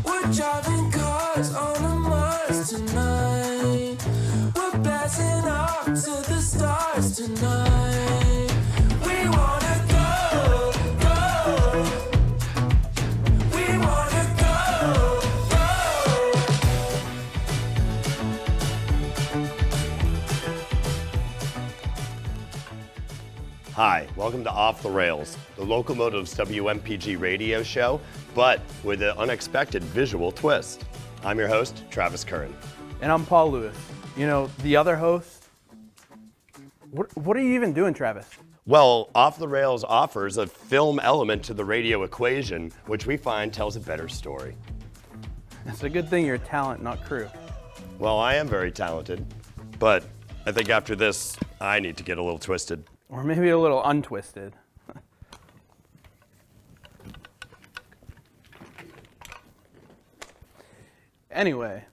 We're driving cars on a Mars tonight. We're blasting off to the stars tonight. We wanna go, go. We wanna go, go. Hi, welcome to Off the Rails, the Locomotives WMPG radio show, but with an unexpected visual twist. I'm your host, Travis Curran. And I'm Paul Lewis. You know, the other host. What are you even doing, Travis? Well, Off the Rails offers a film element to the radio equation, which we find tells a better story. It's a good thing you're talent, not crew. Well, I am very talented, but I think after this, I need to get a little twisted. Or maybe a little untwisted. Anyway,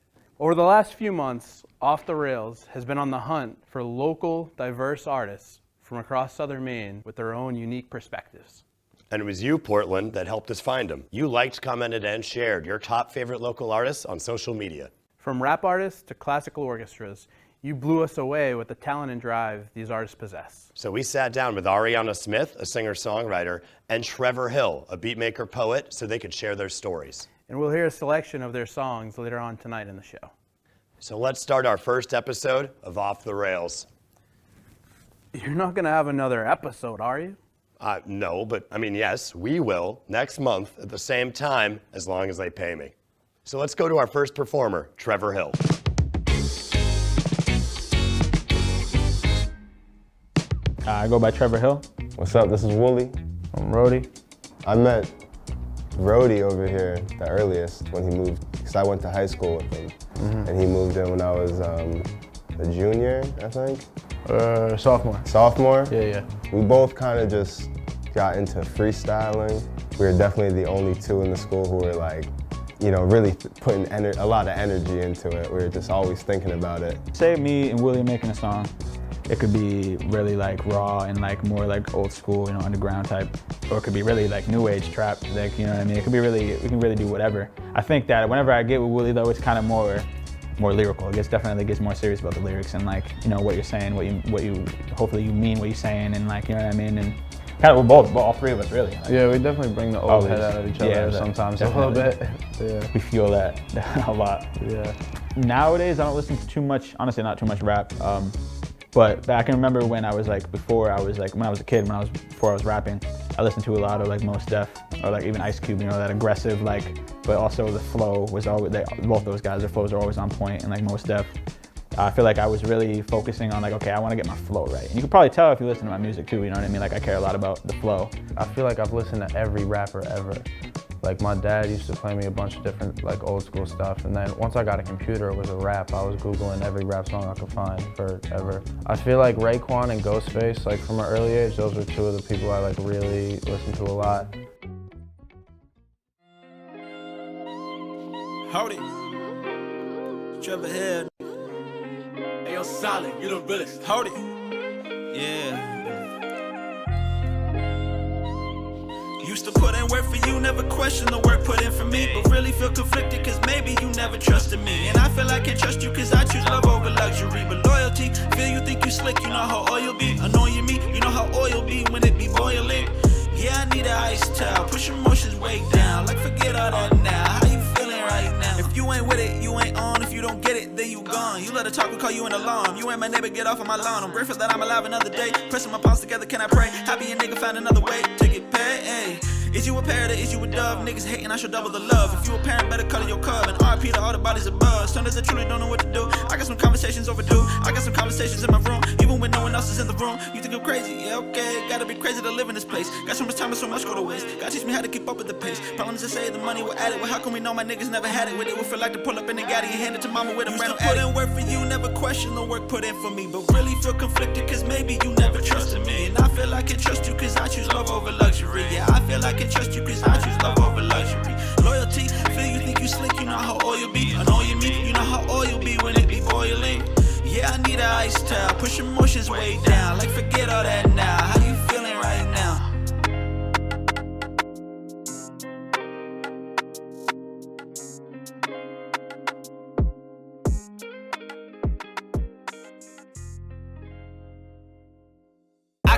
over the last few months, Off the Rails has been on the hunt for local, diverse artists from across southern Maine with their own unique perspectives. And it was you, Portland, that helped us find them. You liked, commented, and shared your top favorite local artists on social media. From rap artists to classical orchestras, you blew us away with the talent and drive these artists possess. So we sat down with Ariana Smith, a singer-songwriter, and Trevor Hill, a beatmaker-poet, so they could share their stories. And we'll hear a selection of their songs later on tonight in the show. So let's start our first episode of Off the Rails. You're not going to have another episode, are you? No, but I mean, yes, we will next month at the same time, as long as they pay me. So let's go to our first performer, Trevor Hill. I go by Trevor Hill. What's up? This is Wooly. I'm Rody. I met Rody over here the earliest when he moved, because I went to high school with him. And he moved in when I was a junior, I think. Sophomore. Sophomore? Yeah. We both kind of just got into freestyling. We were definitely the only two in the school who were like, you know, really putting a lot of energy into it. We were just always thinking about it. Say me and Willie making a song. It could be really like raw and like more like old school, you know, underground type, or it could be really like new age trap, like, you know what I mean? It could be really, we can really do whatever. I think that whenever I get with Willie though, it's kind of more lyrical. It definitely gets more serious about the lyrics and like, you know, what you're saying, what you hopefully you mean what you're saying, and like, you know what I mean? And kind of we're all three of us really. Like, yeah, we definitely bring the old head out of each other sometimes definitely. A little bit. Yeah. We feel that a lot. Yeah. Nowadays, I don't listen to too much, honestly not too much rap. But I can remember when I was like, when I was a kid, before I was rapping, I listened to a lot of like Mos Def, or like even Ice Cube, you know, that aggressive like, but also the flow was always, both those guys, their flows are always on point, and like Mos Def, I feel like I was really focusing on like, okay, I want to get my flow right. And you can probably tell if you listen to my music too, you know what I mean? Like I care a lot about the flow. I feel like I've listened to every rapper ever. Like my dad used to play me a bunch of different like old school stuff, and then once I got a computer, it was a rap. I was Googling every rap song I could find forever. I feel like Raekwon and Ghostface, like from an early age, those were two of the people I like really listened to a lot. Howdy. Trevor Hill. Hey, yo, solid. You the realest. Howdy. Yeah. Used to put in work for you, never question the work put in for me, but really feel conflicted cause maybe you never trusted me. And I feel I can trust you cause I choose love over luxury. But loyalty, feel you think you slick, you know how oil be. Annoying me, you know how oil be when it be boiling. Yeah, I need an ice towel, push emotions way down. Like forget all that now, how you feeling right now? If you ain't with it, you ain't on. If you don't get it, then you gone. You let her talk, we call you an alarm. You ain't my neighbor, get off of my lawn. I'm grateful that I'm alive another day. Pressing my palms together, can I pray? Happy a nigga found another way to get paid, ay. Is you a parrot or is you a dove? Niggas hating, I should double the love. If you a parent, better color your cub. And RP to all the bodies above. Sometimes I truly don't know what to do. I got some conversations overdue. I got some conversations in my room, even when no one else is in the room. You think I'm crazy? Yeah, okay. Gotta be crazy to live in this place. Got so much time and so much go to waste. Gotta teach me how to keep up with the pace. Problems to say the money will add it. Well, how come we know my niggas never had it? With it would feel like to pull up in the Gotti and hand it to mama with a brand new put in work for you, never question the work put in for me. But really feel conflicted cause maybe you never trusted me. And I feel I can trust you cause I choose love over luxury. Yeah, I feel I can trust you cause I choose love over luxury. Loyalty, feel you think you slick, you know how oil be. Annoying me, you know how oil be when it be boiling. Yeah, I need an ice towel, push emotions way down. Like forget all that now, how you feeling right now?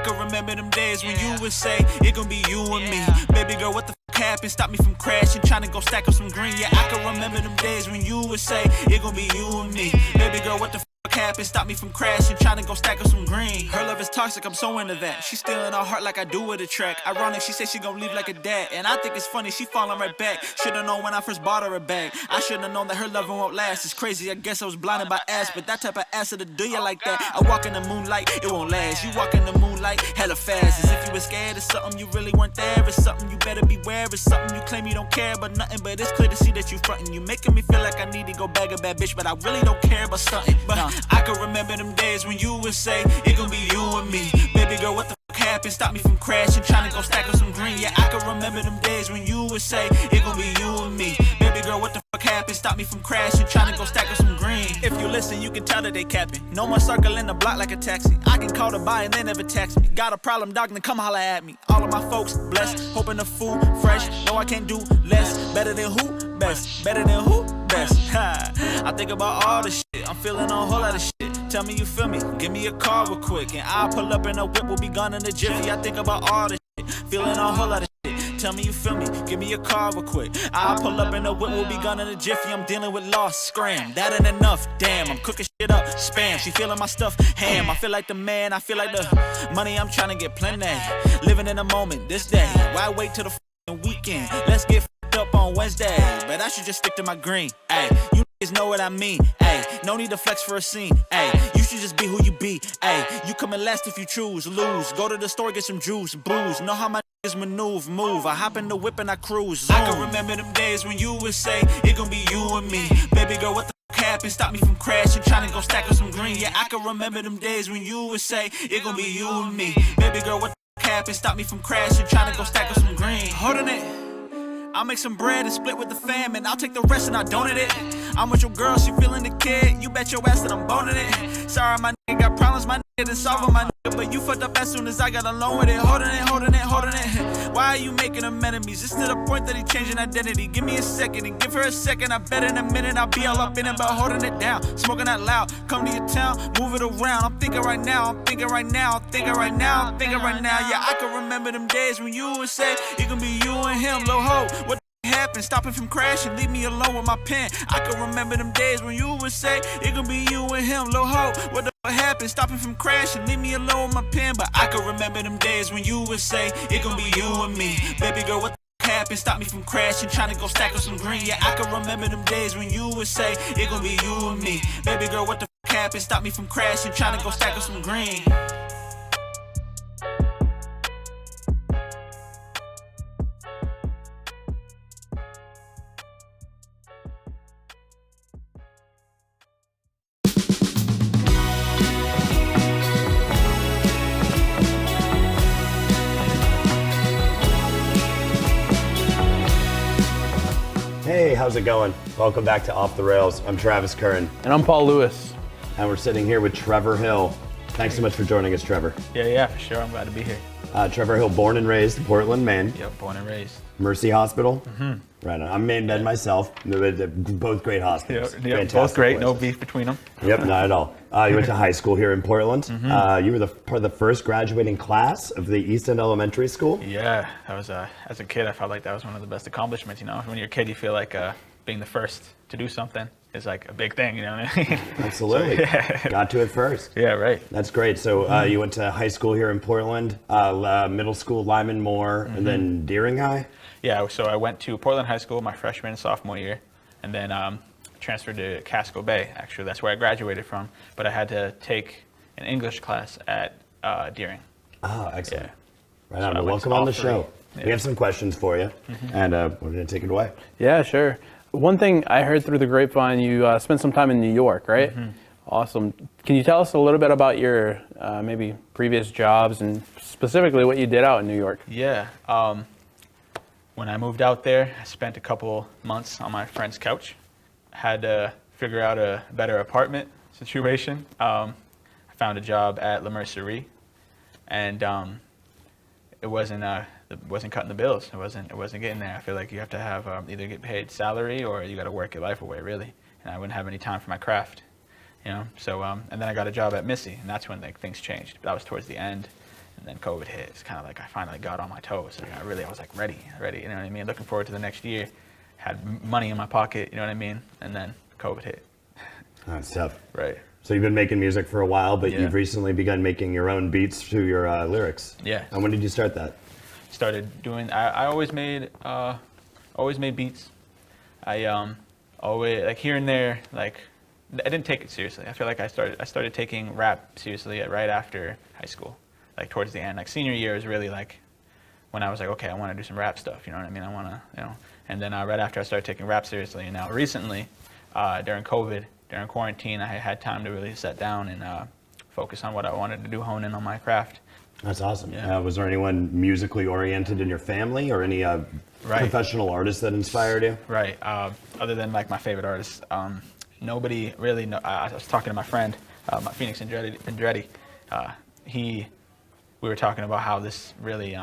can remember them days when you would say, it gon' be you and me. Baby girl, what the f happened? Stop me from crashing, tryna go stack up some green. Yeah, I can remember them days when you would say, it gon' be you and me. Baby girl, what the f happened? Stop me from crashing, tryna go stack up some green. Her love is toxic, I'm so into that. She stealing our heart like I do with a track. Ironic, she said she gon' leave like a dad, and I think it's funny, she falling right back. Should've known when I first bought her a bag. I should've known that her loving won't last. It's crazy, I guess I was blinded by ass, but that type of acid to do ya like that. I walk in the moonlight, it won't last. You walk in the moonlight, hella fast. As if you were scared of something, you really weren't there. It's something you better beware. It's something you claim you don't care about nothing, but it's clear to see that you frontin'. You making me feel like I need to go bag a bad bitch, but I really don't care about something. But I can remember them days when you would say, it gon' be you and me. Baby girl, what the f happened? Stop me from crashing, tryna go stack up some green. Yeah, I can remember them days when you would say, it gon' be you and me. Baby girl, what the f happened? Stop me from crashing, tryna go stack up some green. If you listen, you can tell that they capping. No more circling the block like a taxi. I can call to buy and they never text me. Got a problem, dog, then come holla at me. All of my folks blessed, hoping the food fresh. No, I can't do less. Better than who? Best. Better than who? Best. Ha. I think about all the shit. I'm feeling a whole lot of shit. Tell me you feel me. Give me a call real quick, and I'll pull up in a whip. We'll be gone in a jiffy. I think about all the shit. Feeling a whole lot of shit. Tell me you feel me. Give me a call real quick. I'll pull up in a whip. We'll be gone in a jiffy. I'm dealing with loss. Scram. That ain't enough. Damn. I'm cooking shit up. Spam. She feeling my stuff. Ham. I feel like the man. I feel like the money. I'm trying to get plenty. Living in the moment. This day. Why wait till the weekend? Let's get up on Wednesday, but I should just stick to my green. Ayy, you niggas know what I mean. Ayy, no need to flex for a scene. Ayy, you should just be who you be. Ayy, you coming last if you choose. Lose, go to the store, get some juice, booze. Know how my niggas maneuver, move. I hop in the whip and I cruise. Zoom. I can remember them days when you would say, it gon' be you and me. Baby girl, what the f happened? Stop me from crashing, tryna go stack up some green. Yeah, I can remember them days when you would say, it gon' be you and me. Baby girl, what the f happened? Stop me from crashing, tryna go stack up some green. Holding it. I'll make some bread and split with the fam, and I'll take the rest and I'll donate it. I'm with your girl, she feeling the kid. You bet your ass that I'm boning it. Sorry, my nigga got problems, my nigga done solve my nigga, but you fucked up as soon as I got alone with it. Holding it, holding it, holding it. Why are you making them enemies? It's to the point that he changing identity. Give me a second and give her a second. I bet in a minute I'll be all up in it, but holding it down, smoking out loud. Come to your town, move it around. I'm thinking right now, I'm thinking right now, I'm thinking right now, I'm thinking right now. Yeah, I can remember them days when you would say it can be you and him, low ho. What happened? Stop him from crashing, leave me alone with my pen. I can remember them days when you would say it could be you and him, low ho. What the f happened? Stop him from crashing, leave me alone with my pen. But I can remember them days when you would say it could be you and me. Baby girl, what the f happened? Stop me from crashing, tryna go stack up some green. Yeah, I can remember them days when you would say it could be you and me. Baby girl, what the f happened? Stop me from crashing, tryna go stack up some green. Hey, how's it going? Welcome back to Off the Rails. I'm Travis Curran, And I'm Paul Lewis. and we're sitting here with Trevor Hill. Thanks so much for joining us, Trevor. Yeah, for sure. I'm glad to be here. Trevor Hill, born and raised in Portland, Maine. Yep, born and raised. Mercy Hospital. Mm-hmm. Right on. I'm Maine Med myself. Both great hospitals. Yep, Fantastic both great. No places. beef between them. Yep, not at all. You went to high school here in Portland. Mm-hmm. You were part of the first graduating class of the East End Elementary School. Yeah, that was as a kid, I felt like that was one of the best accomplishments. You know, when you're a kid, you feel like being the first to do something is like a big thing. You know what I mean? Absolutely. So, yeah. Got to it first. Yeah, right. That's great. So you went to high school here in Portland, middle school Lyman Moore, and then Deering High? Yeah, so I went to Portland High School my freshman and sophomore year, and then transferred to Casco Bay. Actually, that's where I graduated from. But I had to take an English class at Deering. Oh, excellent. Yeah. Right So on. I Well, went welcome to on all the three. show. Yeah. We have some questions for you, and we're going to take it away. Yeah, sure. One thing I heard through the grapevine, you spent some time in New York, right? Awesome. Can you tell us a little bit about your maybe previous jobs and specifically what you did out in New York? Yeah. When I moved out there, I spent a couple months on my friend's couch. Had to figure out a better apartment situation. I found a job at La Mercerie, and it wasn't cutting the bills. It wasn't getting there. I feel like you have to have either get paid salary or you got to work your life away, really. And I wouldn't have any time for my craft, you know. So and then I got a job at Missy, and that's when things changed. That was towards the end, And then COVID hit. It's kind of like I finally got on my toes. Like I was like ready, you know what I mean? Looking forward to the next year. Had money in my pocket, you know what I mean? And then COVID hit. That's tough. Right. So you've been making music for a while, but you've recently begun making your own beats to your lyrics. Yeah. And when did you start that? Started doing. I always made beats. I always like here and there. Like I didn't take it seriously. I feel like I started taking rap seriously right after high school. Like towards the end, like senior year is really like when I was like, okay, I want to do some rap stuff. You know what I mean? I want to, you know. And then right after I started taking rap seriously, and now recently, during COVID. During quarantine, I had time to really sit down and focus on what I wanted to do, hone in on my craft. That's awesome. Yeah. Was there anyone musically oriented in your family or any professional artists that inspired you? Right. Other than like my favorite artists, nobody really. I was talking to my friend, my Phoenix Andretti. We were talking about how this really.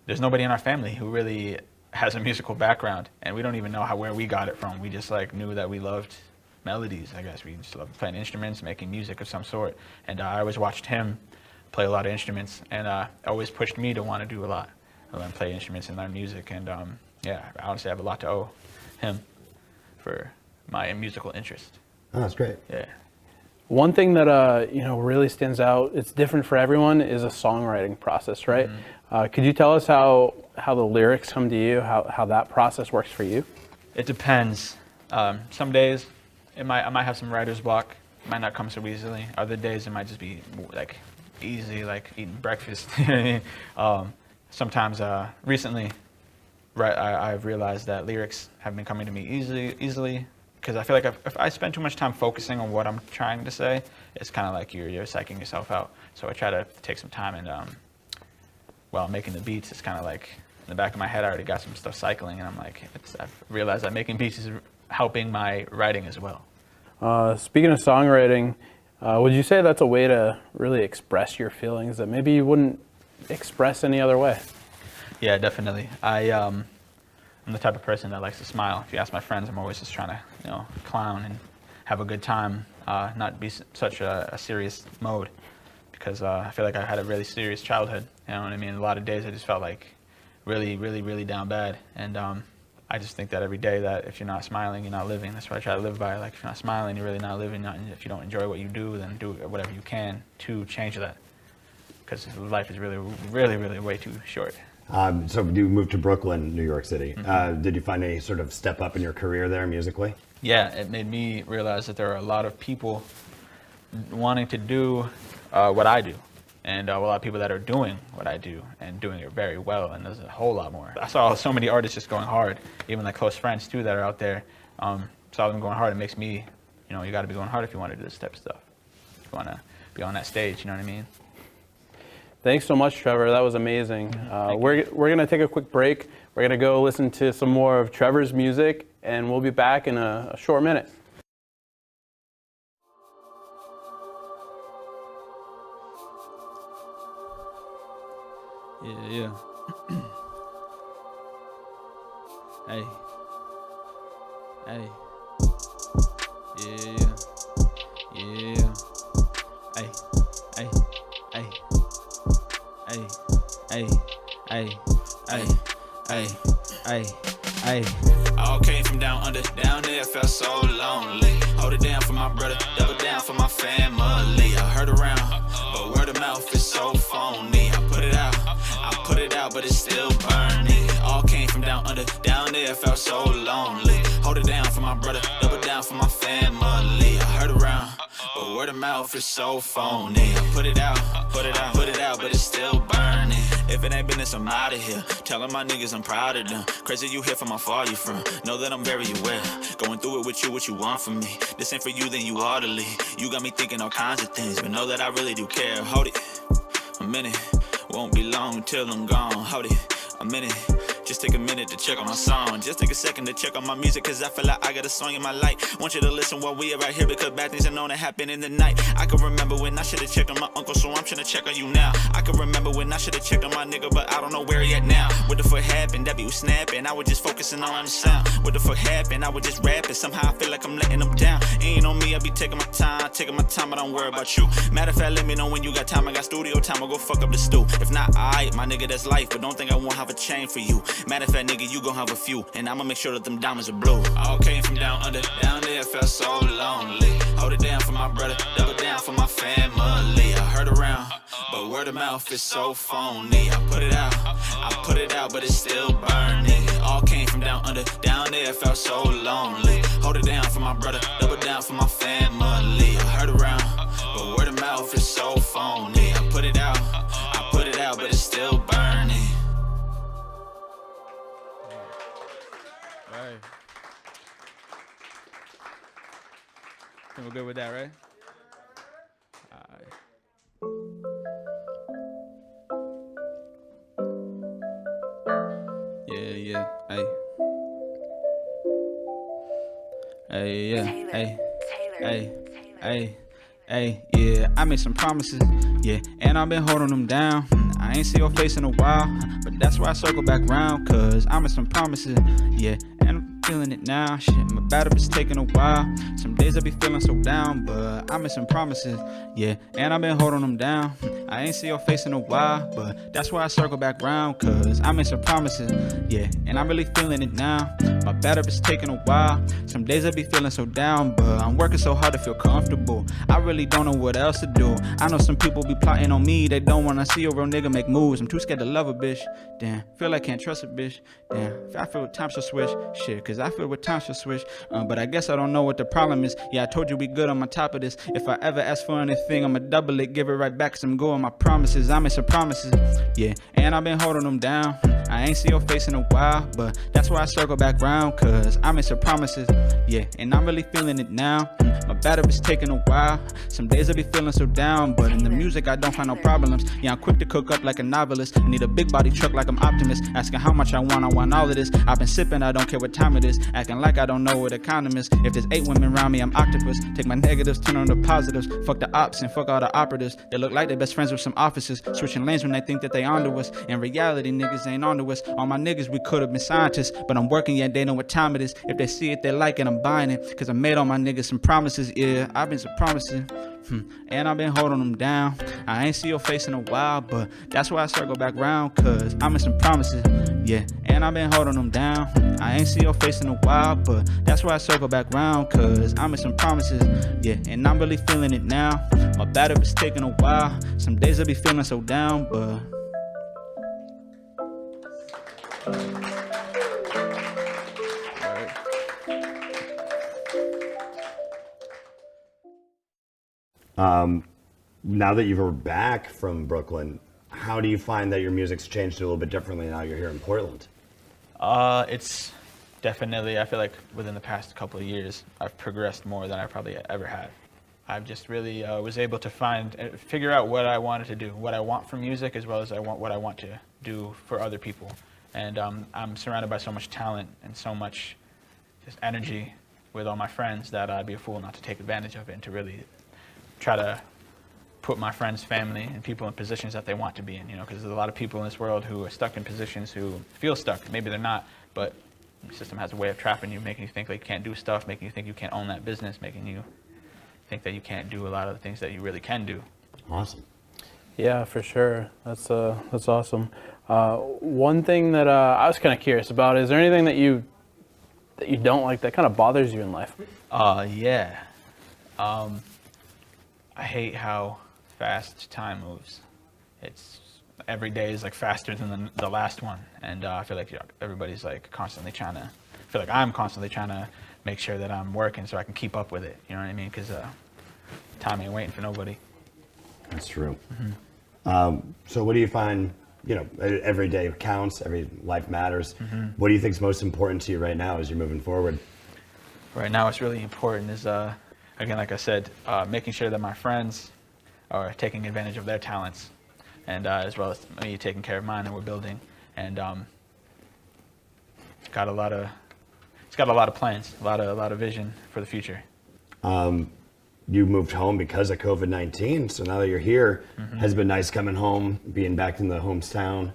There's nobody in our family who really has a musical background, and we don't even know where we got it from. We just like knew that we loved melodies, I guess. We just loved playing instruments, making music of some sort. And I always watched him play a lot of instruments, and always pushed me to want to do a lot. I learned to play instruments and learn music, and yeah, I honestly have a lot to owe him for my musical interest. Oh, that's great. Yeah. One thing that really stands out, it's different for everyone, is a songwriting process, right? Mm-hmm. Could you tell us how the lyrics come to you, how that process works for you? It depends. Some days I might have some writer's block. It might not come so easily. Other days it might just be like easy, like eating breakfast. You know what I mean? Sometimes recently, I've realized that lyrics have been coming to me easily. Because I feel like if I spend too much time focusing on what I'm trying to say, it's kind of like you're psyching yourself out. So I try to take some time, and while making the beats, it's kind of like in the back of my head, I already got some stuff cycling, and I'm like, I've realized that making beats is helping my writing as well. Speaking of songwriting, would you say that's a way to really express your feelings that maybe you wouldn't express any other way? Yeah, definitely. I'm the type of person that likes to smile. If you ask my friends, I'm always just trying to, clown and have a good time, not be such a serious mode, because I feel like I had a really serious childhood. You know what I mean? A lot of days I just felt like really, really, really down bad, and I just think that every day that if you're not smiling, you're not living. That's what I try to live by. Like if you're not smiling, you're really not living. If you don't enjoy what you do, then do whatever you can to change that, because life is really, really, really way too short. So you moved to Brooklyn, New York City. Mm-hmm. Did you find any sort of step up in your career there musically? Yeah, it made me realize that there are a lot of people wanting to do what I do, and a lot of people that are doing what I do and doing it very well, and there's a whole lot more. I saw so many artists just going hard, even like close friends too that are out there. Saw them going hard. It makes me, you got to be going hard if you want to do this type of stuff. If you want to be on that stage, you know what I mean? Thanks so much, Trevor. That was amazing. We're going to take a quick break. We're going to go listen to some more of Trevor's music, and we'll be back in a short minute. Yeah. Hey. Yeah. Hey. I all came from down under, down there, felt so lonely. Hold it down for my brother, double down for my family. I heard around, but word of mouth is so phony. I put it out, but it's still burning. All came from down under, down there, felt so lonely. Hold it down for my brother, double down for my family. I heard around, but word of mouth is so phony. I put it out, but it's still burning. If it ain't business, I'm out of here. Telling my niggas I'm proud of them. Crazy you hear from how far you from. Know that I'm very aware. Going through it with you, what you want from me. This ain't for you, then you ought to leave. You got me thinking all kinds of things, but know that I really do care. Hold it, a minute. Won't be long till I'm gone. Hold it, a minute. Just take a minute to check on my song. Just take a second to check on my music, cause I feel like I got a song in my life. Want you to listen while we are right here, because bad things are known to happen in the night. I can remember when I should've checked on my uncle, so I'm trying to check on you now. I can remember when I should've checked on my nigga, but I don't know where he at now. What the fuck happened? That beat was snapping. I was just focusing on the sound. What the fuck happened? I was just rapping. Somehow I feel like I'm letting them down. Ain't on me, I be taking my time, but don't worry about you. Matter of fact, let me know when you got time. I got studio time, I'll go fuck up the stew. If not, alright, my nigga, that's life, but don't think I won't have a chain for you. Matter of fact, nigga, you gon' have a few, and I'ma make sure that them diamonds are blue. All came from down under, down there, felt so lonely. Hold it down for my brother, double down for my family. I heard around, but word of mouth is so phony. I put it out, but it's still burning. All came from down under, down there, felt so lonely. Hold it down for my brother, double down for my family. I heard around, but word of mouth is so phony. I put it out, but it's still burning. Right. Think we're good with that, right? Yeah, yeah, I made some promises, yeah, and I've been holding them down. I ain't see your face in a while, but that's why I circle back round, cause I made some promises, yeah, and I'm feeling it now. Shit, my battle is taking a while. Some days I be feeling so down, but I made some promises, yeah, and I've been holding them down. I ain't see your face in a while, but that's why I circle back round, cause I made some promises, yeah, and I'm really feeling it now. My battle is taking a while. Some days I be feeling so down, but I'm working so hard to feel comfortable. I really don't know what else to do. I know some people be plotting on me. They don't wanna see a real nigga make moves. I'm too scared to love a bitch. Damn, feel like can't trust a bitch. Damn, I feel time should switch. Shit, cause I feel with time should switch. But I guess I don't know what the problem is. Yeah, I told you we good on my top of this. If I ever ask for anything, I'ma double it, give it right back, cause I'm going my promises. I made some promises, yeah, and I've been holding them down. I ain't see your face in a while, but that's why I circle back round, cause I made some promises, yeah, and I'm really feeling it now. My battle is taking a while. Some days I be feeling so down, but in the music I don't find no problems. Yeah, I'm quick to cook up like a novelist. I need a big body truck like I'm Optimus. Asking how much I want all of this. I've been sipping, I don't care what time it is. Acting like I don't know what a condom is. If there's 8 women around me, I'm octopus. Take my negatives, turn on the positives. Fuck the ops and fuck all the operatives. They look like they're best friends with some officers. Switching lanes when they think that they onto us. In reality, niggas ain't onto us. All my niggas, we could've been scientists, but I'm working, yeah, they know what time it is. If they see it, they like it, I'm buying it. Cause I made all my niggas some promises, yeah, I've been some promises. And I've been holding them down. I ain't see your face in a while, but that's why I circle back round, cause I made some promises, yeah, and I've been holding them down. I ain't see your face in a while, but that's why I circle back round, cause I made some promises, yeah, and I'm really feeling it now. My battle is taking a while. Some days I be feeling so down, but Now that you're back from Brooklyn, how do you find that your music's changed a little bit differently now you're here in Portland? It's definitely, I feel like within the past couple of years, I've progressed more than I probably ever had. I've just really was able to figure out what I wanted to do, what I want from music, as well as what I want to do for other people. And I'm surrounded by so much talent and so much just energy with all my friends that I'd be a fool not to take advantage of it and to really try to put my friends, family, and people in positions that they want to be in, you know, because there's a lot of people in this world who are stuck in positions who feel stuck. Maybe they're not, but the system has a way of trapping you, making you think like you can't do stuff, making you think you can't own that business, making you think that you can't do a lot of the things that you really can do. Awesome. Yeah, for sure. That's awesome. One thing that I was kind of curious about, is there anything that you don't like that kind of bothers you in life? Yeah. I hate how fast time moves. It's every day is like faster than the last one, and I feel like everybody's like constantly trying to. I feel like I'm constantly trying to make sure that I'm working so I can keep up with it. You know what I mean? Because time ain't waiting for nobody. That's true. So what do you find? You know, every day counts. Every life matters. What do you think is most important to you right now as you're moving forward? Right now, what's really important is, again, like I said, making sure that my friends are taking advantage of their talents, and as well as me taking care of mine, and we're building. And it's got a lot of plans, a lot of vision for the future. You moved home because of COVID-19, so now that you're here, has it been nice coming home, being back in the hometown?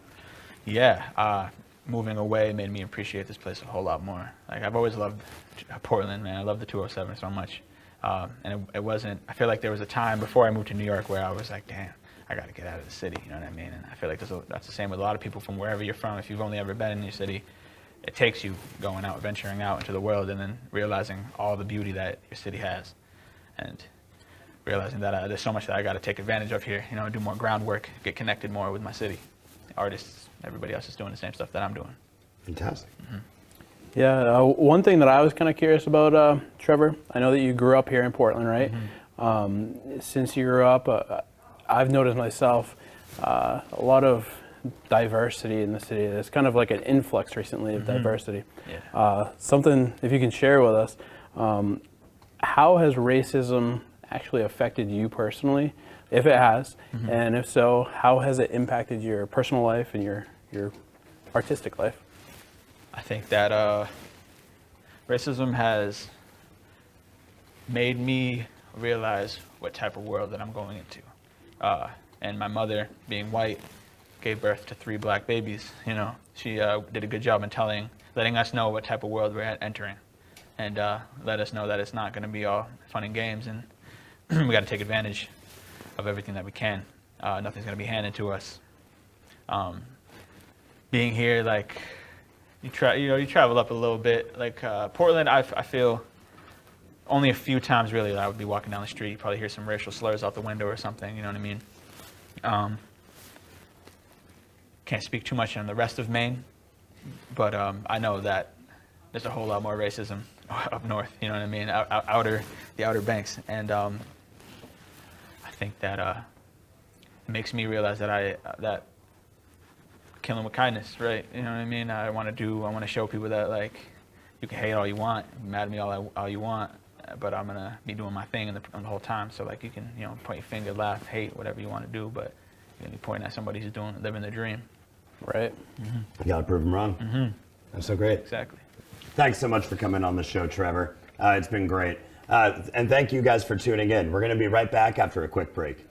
Yeah, moving away made me appreciate this place a whole lot more. Like, I've always loved Portland, man. I love the 207 so much. And it wasn't, I feel like there was a time before I moved to New York where I was like, damn, I got to get out of the city, you know what I mean? And I feel like that's the same with a lot of people from wherever you're from. If you've only ever been in your city, it takes you going out, venturing out into the world, and then realizing all the beauty that your city has. And realizing that there's so much that I got to take advantage of here, you know, do more groundwork, get connected more with my city. Artists, everybody else is doing the same stuff that I'm doing. Fantastic. Yeah, one thing that I was kind of curious about, Trevor, I know that you grew up here in Portland, right? Since you grew up, I've noticed myself a lot of diversity in the city. There's kind of like an influx recently of diversity. Something, if you can share with us, how has racism actually affected you personally, if it has, and if so, how has it impacted your personal life and your artistic life? I think that racism has made me realize what type of world that I'm going into. And my mother, being white, gave birth to 3 black babies. You know, she did a good job in letting us know what type of world we're entering, and let us know that it's not going to be all fun and games, and we got to take advantage of everything that we can. Nothing's going to be handed to us. Being here, like, you travel up a little bit. Like Portland, I feel only a few times really that I would be walking down the street, probably hear some racial slurs out the window or something. You know what I mean? Can't speak too much on the rest of Maine, but I know that there's a whole lot more racism up north. You know what I mean? The outer banks, and I think that it makes me realize that killing with kindness, right? You know what I mean? I want to show people that, like, you can hate all you want, be mad at me all you want, but I'm gonna be doing my thing the whole time. So, like, you can, you know, point your finger, laugh, hate, whatever you want to do, but you're gonna be pointing at somebody who's living their dream. Right. You gotta prove them wrong. That's so great. Exactly. Thanks so much for coming on the show, Trevor. It's been great. And thank you guys for tuning in. We're gonna be right back after a quick break.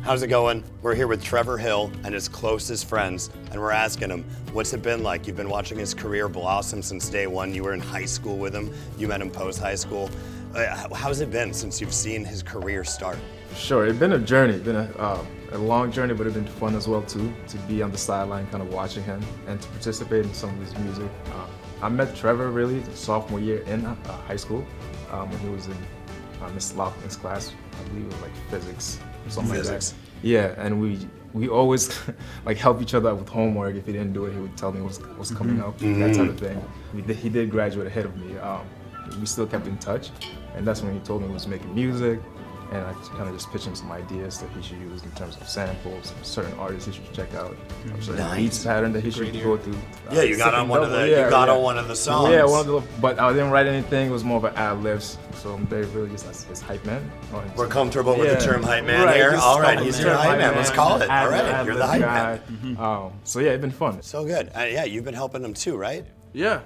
How's it going? We're here with Trevor Hill and his closest friends, and we're asking him, what's it been like? You've been watching his career blossom since day one. You were in high school with him. You met him post-high school. How's it been since you've seen his career start? Sure, it's been a journey. It's been a long journey, but it's been fun as well too, to be on the sideline kind of watching him and to participate in some of his music. I met Trevor really sophomore year in high school when he was in Miss Loughnan's class. I believe it was like physics or something like that. Yeah, and we always like help each other out with homework. If he didn't do it, he would tell me what's coming up, that type of thing. He did graduate ahead of me. We still kept in touch, and that's when he told me he was making music. and I kind of just pitched him some ideas that he should use in terms of samples, certain artists he should check out, certain beats pattern that he should go through. Yeah, you got on one of the on one of the songs. Yeah, one of the, but I didn't write anything. It was more of an ad-libs. So I'm very really just his hype man. We're comfortable with the term hype man here. All right, he's your hype man. Let's call it. All right, you're the hype man. So yeah, it's been fun. So good. Yeah, you've been helping him too, right? Yeah.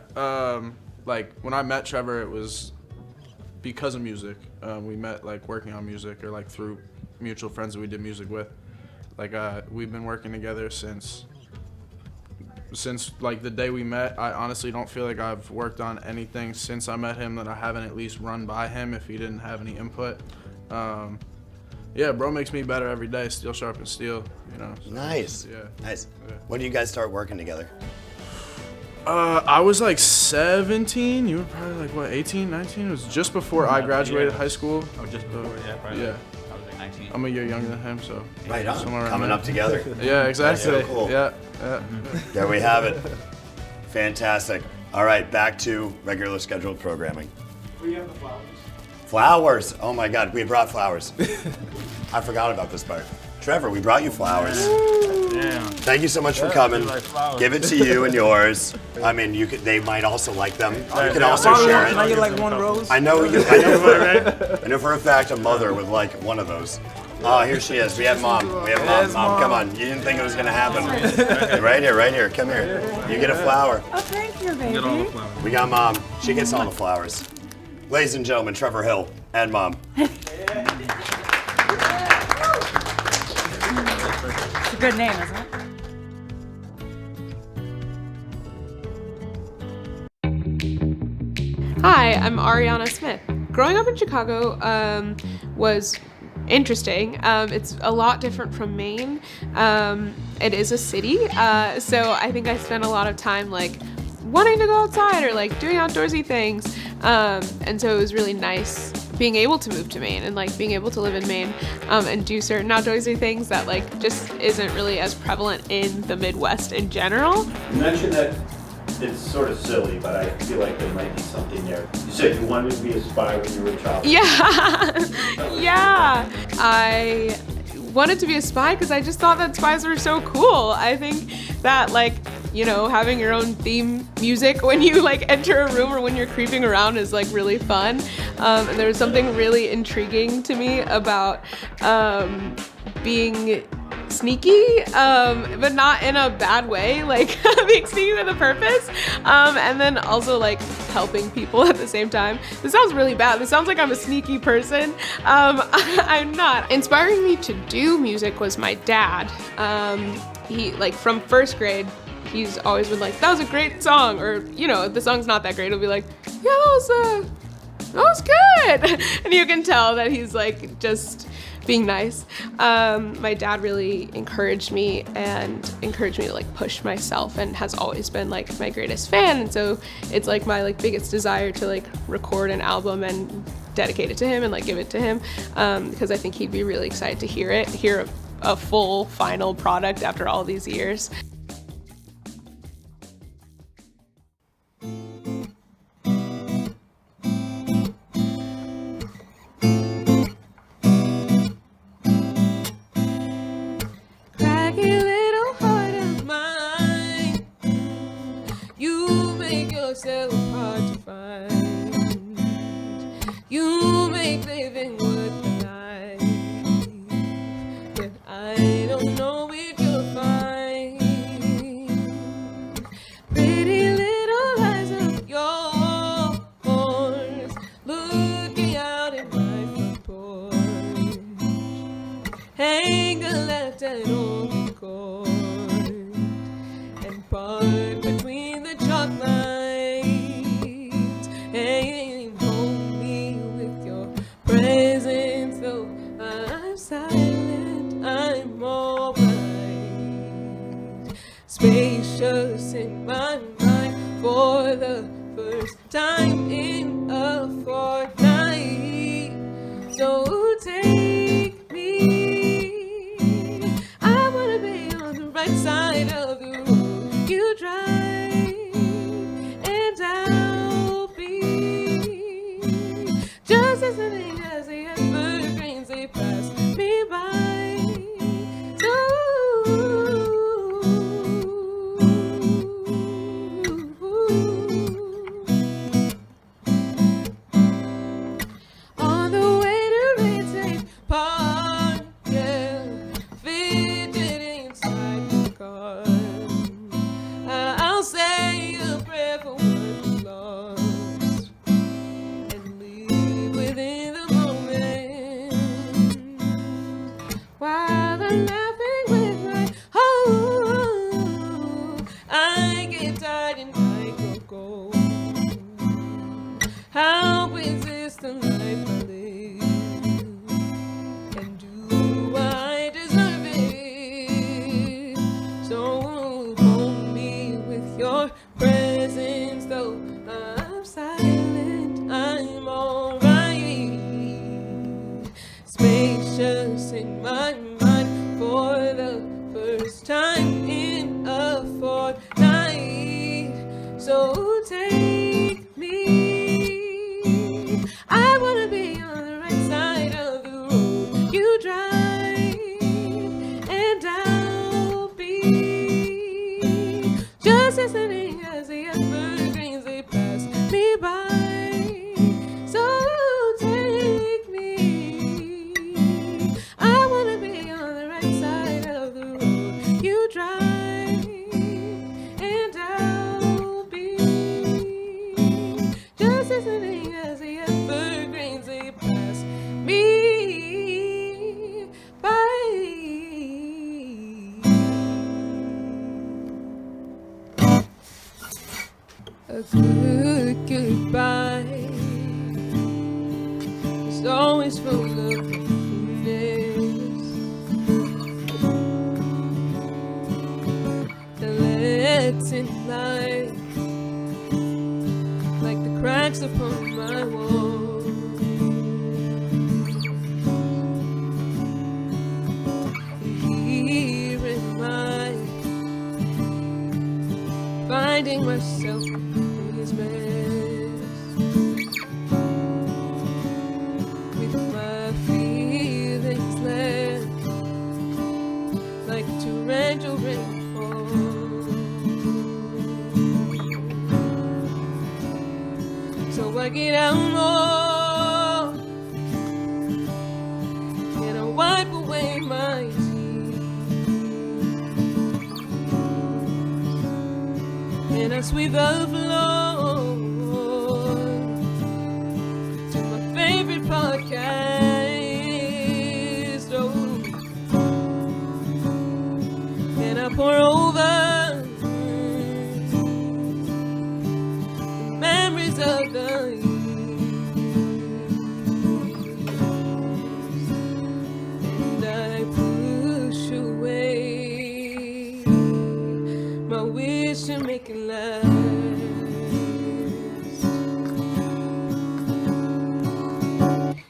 Like when I met Trevor, it was because of music. We met like working on music or like through mutual friends that we did music with. Like we've been working together since like the day we met. I honestly don't feel like I've worked on anything since I met him that I haven't at least run by him if he didn't have any input. Yeah, bro makes me better every day. Steel sharpens steel, you know. So, nice. Yeah. Nice. Yeah. When do you guys start working together? I was like 17. You were probably like what, 18, 19? It was just before I graduated high school. Oh, just before, yeah, probably. Yeah. I was like 19. I'm a year younger than him, so. Right on. Somewhere around Coming there. up together. Yeah, exactly. That's so cool. Yeah. There we have it. Fantastic. All right, back to regular scheduled programming. We have the flowers. Flowers. Oh my God, we brought flowers. I forgot about this part. Trevor, we brought you flowers. Damn. Thank you so much for coming. like flowers. Give it to you and yours. I mean, you could. They might also like them. You can also share Can I it. get like one rose? I know for a fact a mother would like one of those. Oh, here she is. We have mom. We have mom. Mom, come on. You didn't think it was gonna happen. Right here, right here. Come here. You get a flower. Oh, thank you, baby. Get all the flowers. We got mom. She gets all the flowers. Ladies and gentlemen, Trevor Hill and mom. It's a good name, isn't it? Hi, I'm Ariana Smith. Growing up in Chicago was interesting. It's a lot different from Maine. It is a city, so I think I spent a lot of time like wanting to go outside or like doing outdoorsy things. And so it was really nice being able to move to Maine and like being able to live in Maine and do certain outdoorsy things that like just isn't really as prevalent in the Midwest in general. You mentioned that it's sort of silly, but I feel like there might be something there. You said you wanted to be a spy when you were a child. Yeah, yeah. I wanted to be a spy because I just thought that spies were so cool. I think that like, you know, having your own theme music when you like enter a room or when you're creeping around is like really fun. And there was something really intriguing to me about being sneaky, but not in a bad way, like being sneaky with a purpose, and then also like helping people at the same time. This sounds really bad. This sounds like I'm a sneaky person. I'm not. Inspiring me to do music was my dad. He, like from first grade, he's always been like, that was a great song, or, you know, if the song's not that great, he'll be like, yeah, that was good. And you can tell that he's like just being nice. My dad really encouraged me to like push myself and has always been like my greatest fan. And so it's like my like biggest desire to like record an album and dedicate it to him and like give it to him, because I think he'd be really excited to hear a full final product after all these years. So hard to find. You make living worth the life, but I don't know if you'll find pretty little eyes of yours looking out at my front porch. Hang a left and on the court and park between the chalk lines. Presence, though I'm silent, I'm alright. Spacious in my mind for the first time in a fortnight. So take me, I wanna be on the right side of the road you drive, and I'll be just as the evergreens How is this the life I live? And do I deserve it? So hold me with your presence, though I'm silent, I'm alright. Spacious in my mind for the first time in a fortnight. So take me. I wanna be on the right side of the road you drive, and I'll be just listening as the evergreens they pass me by. So take me. I wanna be on the right side of the road you drive, and I'll be just listening as the evergreens they pass me by. A good goodbye is always full of happiness. The lets in light like the cracks upon my wall. Here am I, finding myself in his best, with my feelings left like torrential rainfall. So I get out more and I wipe away my tears, and I sweep the floor to my favorite podcast. Oh, and I pour over the memories of the years, and I push away my wish to make it last.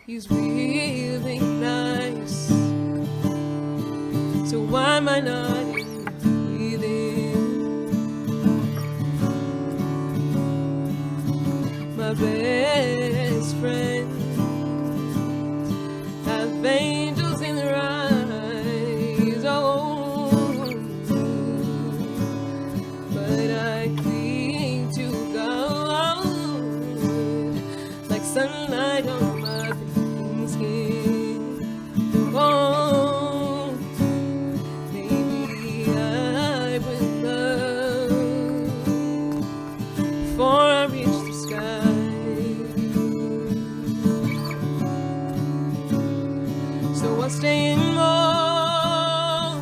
He's really nice, so why am I not breathing? My best friend have angels in their eyes. Oh, but I cling to God like sunlight on my thin skin. Oh, maybe I will love before I reach the sky. So I stay in more,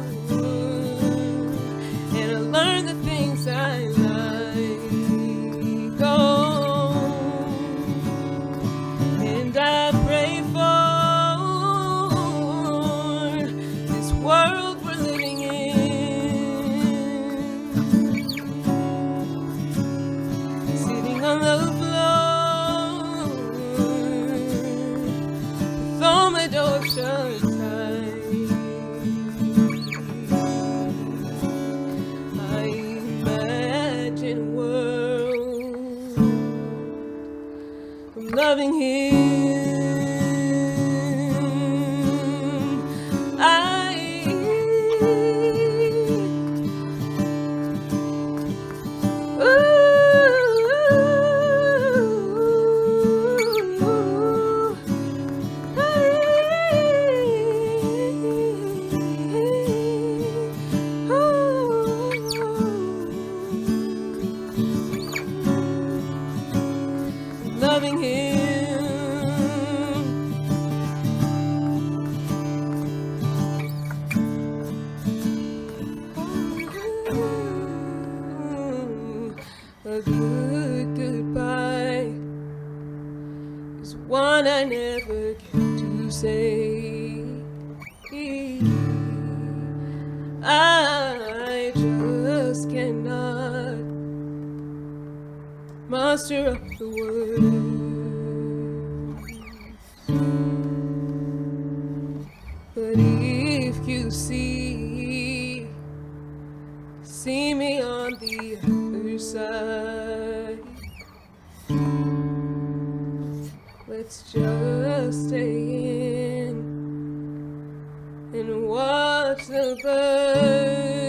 and I learn the things I like. Oh, and I pray for this world we're living in, sitting on the floor with all my doors shut tight. I imagine a world of loving him. Loving him. A good goodbye one I never get to say. I just cannot muster up the words. But if you see me on the other side, let's just stay in and watch the birds.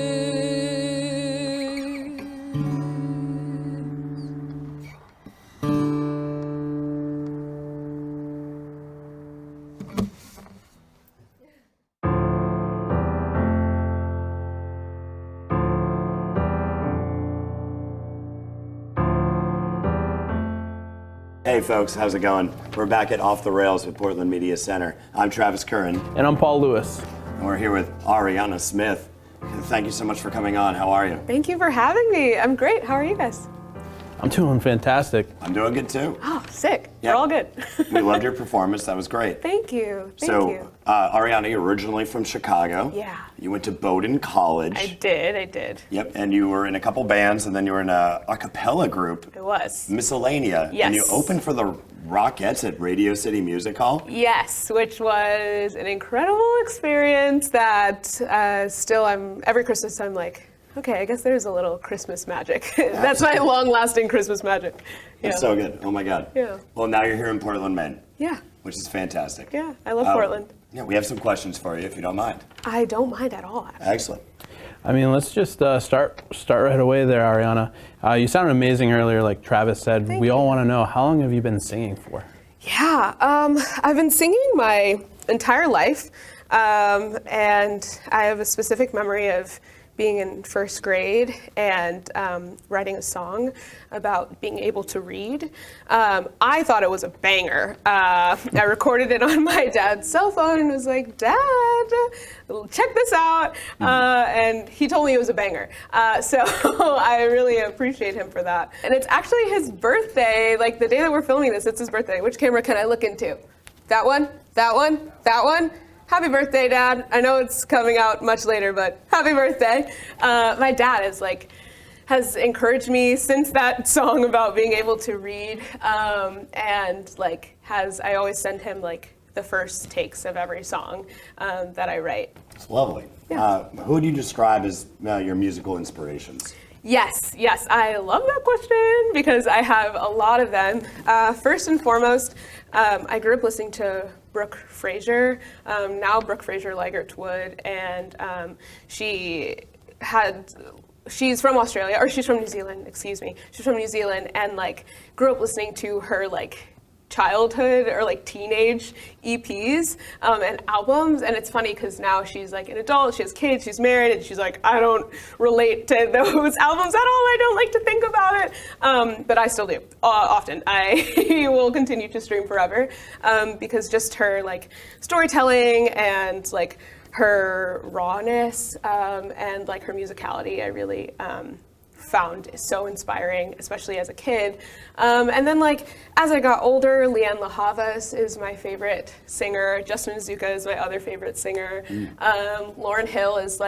Hey folks, how's it going? We're back at Off the Rails with Portland Media Center. I'm Travis Curran. And I'm Paul Lewis. And we're here with Ariana Smith. Thank you so much for coming on. How are you? Thank you for having me. I'm great. How are you guys? I'm doing fantastic. I'm doing good too. Oh, sick. Yeah. We're all good. We loved your performance. That was great. Thank you. Thank So, you. Ariana, you're originally from Chicago. Yeah. You went to Bowdoin College. I did. Yep, and you were in a couple bands, and then you were in a cappella group, It was. Miscellanea. Yes. And you opened for the Rockettes at Radio City Music Hall. Yes, which was an incredible experience that still every Christmas I'm like, okay, I guess there's a little Christmas magic. That's my long-lasting Christmas magic. Yeah. That's so good. Oh my God. Yeah. Well, now you're here in Portland, Maine. Yeah. Which is fantastic. Yeah, I love Portland. Yeah, we have some questions for you if you don't mind. I don't mind at all. Excellent. I mean, let's just start right away there, Ariana. You sounded amazing earlier, like Travis said. Thank we all you. want to know, how long have you been singing for? Yeah, I've been singing my entire life, and I have a specific memory of being in first grade and writing a song about being able to read. I thought it was a banger. I recorded it on my dad's cell phone and was like, Dad, check this out. And he told me it was a banger. So I really appreciate him for that. And it's actually his birthday, like the day that we're filming this, it's his birthday. Which camera can I look into? That one? That one? That one? Happy birthday, Dad. I know it's coming out much later, but happy birthday. My dad has encouraged me since that song about being able to read, and I always send him the first takes of every song that I write. It's lovely. Yeah. Who would you describe as your musical inspirations? Yes, I love that question because I have a lot of them. First and foremost, I grew up listening to Brooke Fraser, now Brooke Fraser Ligert's Wood, and she's from Australia, or she's from New Zealand, excuse me. She's from New Zealand and grew up listening to her childhood or teenage EPs and albums, and it's funny because now she's an adult, she has kids, she's married, and she's like, I don't relate to those albums at all, I don't like to think about it, but I still do, often. I will continue to stream forever because just her storytelling and her rawness and her musicality, I really found so inspiring, especially as a kid. And then as I got older, Leanne LaHavas is my favorite singer. Justin Azuka is my other favorite singer. Lauryn Hill is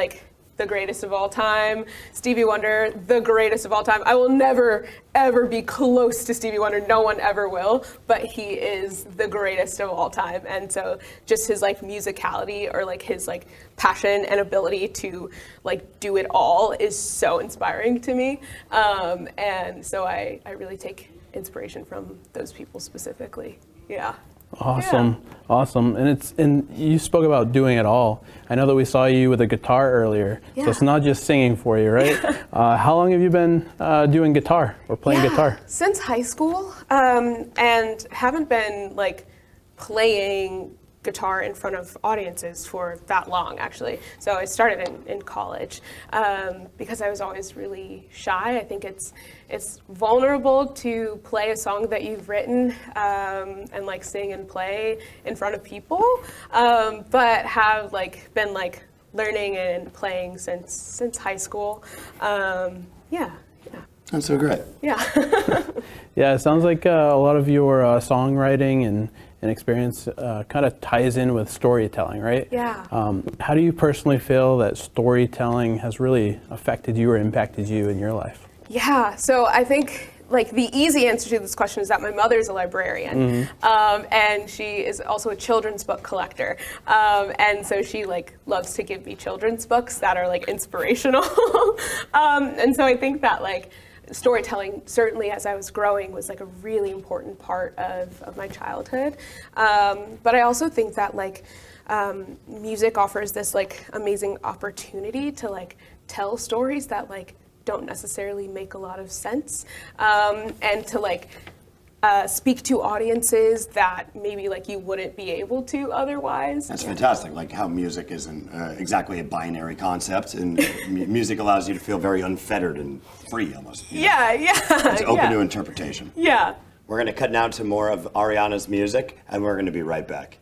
the greatest of all time. Stevie Wonder, the greatest of all time. I will never, ever be close to Stevie Wonder. No one ever will, but he is the greatest of all time. And so just his musicality or his passion and ability to do it all is so inspiring to me. And so I really take inspiration from those people specifically. Yeah. Awesome, awesome. And you spoke about doing it all. I know that we saw you with a guitar earlier, so it's not just singing for you, right? How long have you been doing guitar or playing guitar? Since high school, and haven't been playing guitar in front of audiences for that long, actually. So I started in college because I was always really shy. I think it's vulnerable to play a song that you've written and sing and play in front of people, but have been learning and playing since high school. Yeah. That's so great. Yeah. Yeah, it sounds like a lot of your songwriting and experience kind of ties in with storytelling, right? Yeah. How do you personally feel that storytelling has really affected you or impacted you in your life? Yeah, so I think like the easy answer to this question is that my mother's a librarian, and she is also a children's book collector, and so she like loves to give me children's books that are like inspirational, and so I think that like storytelling, certainly as I was growing, was like a really important part of my childhood. But I also think that like music offers this like amazing opportunity to like tell stories that like don't necessarily make a lot of sense, and to like speak to audiences that maybe like you wouldn't be able to otherwise. That's fantastic, like how music isn't exactly a binary concept, and music allows you to feel very unfettered and free almost. Yeah. It's open to interpretation. Yeah. We're gonna cut now to more of Ariana's music, and we're gonna be right back.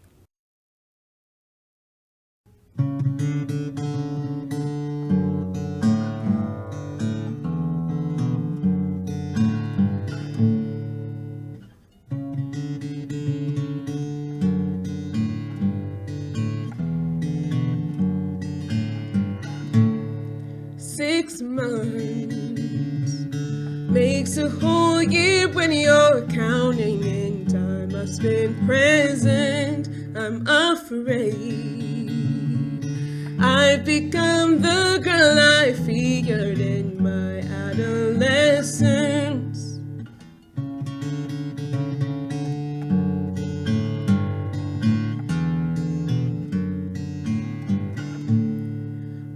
Makes a whole year when you're counting in time I've spent present. I'm afraid I've become the girl I feared in my adolescence.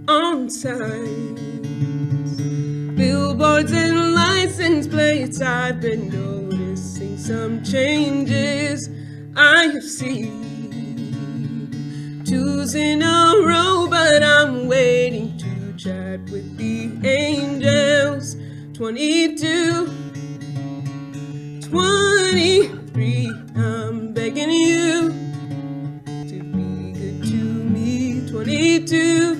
On signs, billboards and license plates, I've been noticing some changes I have seen. Twos in a row, but I'm waiting to chat with the angels. 22, 23, I'm begging you to be good to me. 22,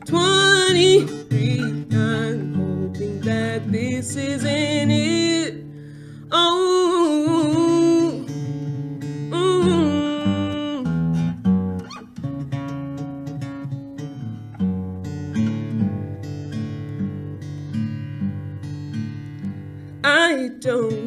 23, I'm hoping that this isn't it. Oh, I don't